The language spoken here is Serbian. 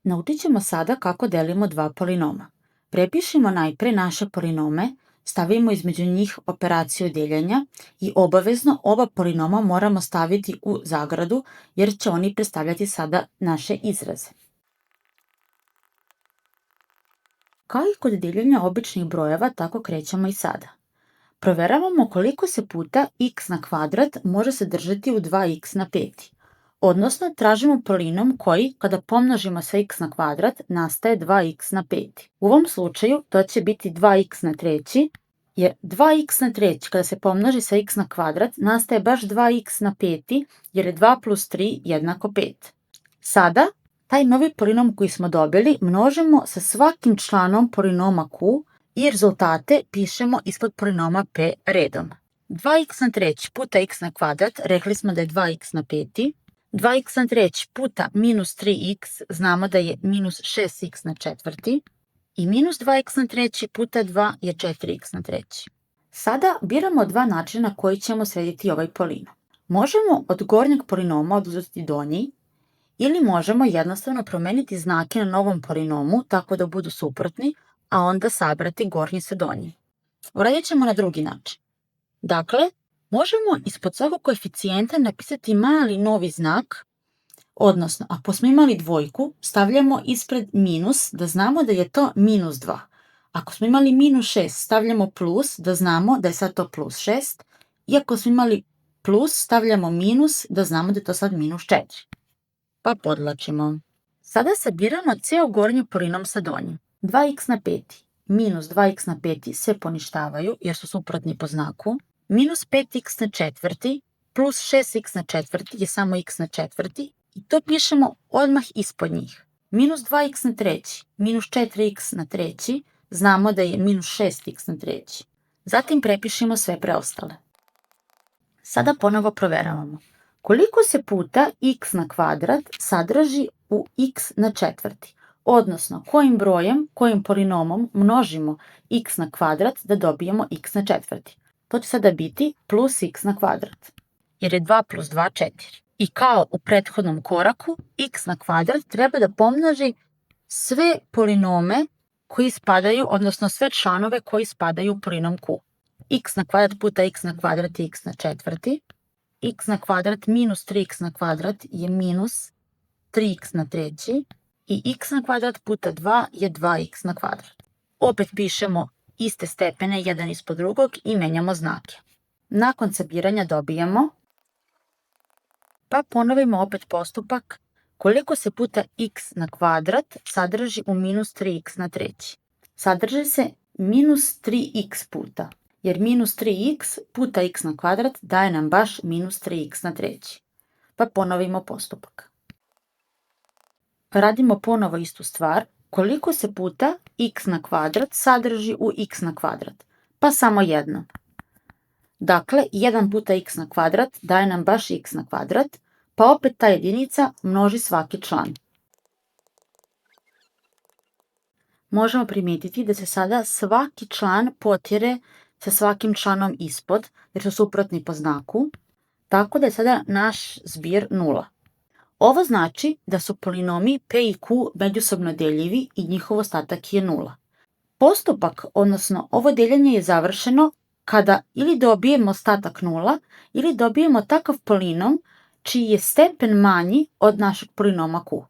Naučit ćemo sada kako delimo dva polinoma. Prepišimo najpre naše polinome, stavimo između njih operaciju deljenja i obavezno oba polinoma moramo staviti u zagradu jer će oni predstavljati sada naše izraze. Kao i kod deljenja običnih brojeva, tako krećemo i sada. Proveravamo koliko se puta x na kvadrat može sadržati u 2x na peti. Odnosno, tražimo polinom koji, kada pomnožimo sa x na kvadrat, nastaje 2x na peti. U ovom slučaju to će biti 2x na treći, jer 2x na treći kada se pomnoži sa x na kvadrat, nastaje baš 2x na peti, jer je 2 plus 3 jednako 5. Sada, taj novi polinom koji smo dobili množimo sa svakim članom polinoma q i rezultate pišemo ispod polinoma p redom. 2x na treći puta x na kvadrat, rekli smo da je 2x na peti. 2x na treći puta minus 3x, znamo da je minus 6x na četvrti. I minus 2x na treći puta 2 je 4x na treći. Sada biramo dva načina koji ćemo srediti ovaj polinom. Možemo od gornjeg polinoma oduzeti donji, ili možemo jednostavno promeniti znake na novom polinomu tako da budu suprotni, a onda sabrati gornji sa donjim. Uradit ćemo na drugi način. Dakle, možemo ispod svakog koeficijenta napisati mali novi znak, odnosno ako smo imali dvojku, stavljamo ispred minus da znamo da je to minus 2. Ako smo imali minus 6, stavljamo plus da znamo da je sad to plus 6. I ako smo imali plus, stavljamo minus da znamo da je to sad minus 4. Pa podlačimo. Sada sabiramo ceo gornji polinom sa donjim. 2x na peti minus 2x na peti se poništavaju jer su suprotni po znaku. Minus 5x na četvrti plus 6x na četvrti je samo x na četvrti i to pišemo odmah ispod njih. Minus 2x na treći minus 4x na treći, znamo da je minus 6x na treći. Zatim prepišemo sve preostale. Sada ponovo proveravamo. Koliko se puta x na kvadrat sadrži u x na četvrti? Odnosno, kojim brojem, kojim polinomom množimo x na kvadrat da dobijemo x na četvrti? To će sada biti plus x na kvadrat, jer je 2 plus 2 4. I kao u prethodnom koraku, x na kvadrat treba da pomnoži sve polinome koji spadaju, odnosno sve članove koji spadaju u polinom q. X na kvadrat puta x na kvadrat je x na četvrti. X na kvadrat minus 3x na kvadrat je minus 3x na treći. I x na kvadrat puta 2 je 2x na kvadrat. Opet pišemo iste stepene jedan ispod drugog i menjamo znake. Nakon sabiranja dobijemo, pa ponovimo opet postupak, koliko se puta x na kvadrat sadrži u minus 3x na treći. Sadrži se minus 3x puta, jer minus 3x puta x na kvadrat daje nam baš minus 3x na treći. Pa ponovimo postupak. Radimo ponovo istu stvar, koliko se puta x na kvadrat sadrži u x na kvadrat, pa samo jednom. Dakle, 1 puta x na kvadrat daje nam baš x na kvadrat, pa opet ta jedinica množi svaki član. Možemo primijetiti da se sada svaki član potire sa svakim članom ispod, jer su suprotni po znaku, tako da je sada naš zbir 0. Ovo znači da su polinomi p i q međusobno deljivi i njihov ostatak je 0. Postupak, odnosno ovo deljenje je završeno kada ili dobijemo ostatak 0 ili dobijemo takav polinom čiji je stepen manji od našeg polinoma q.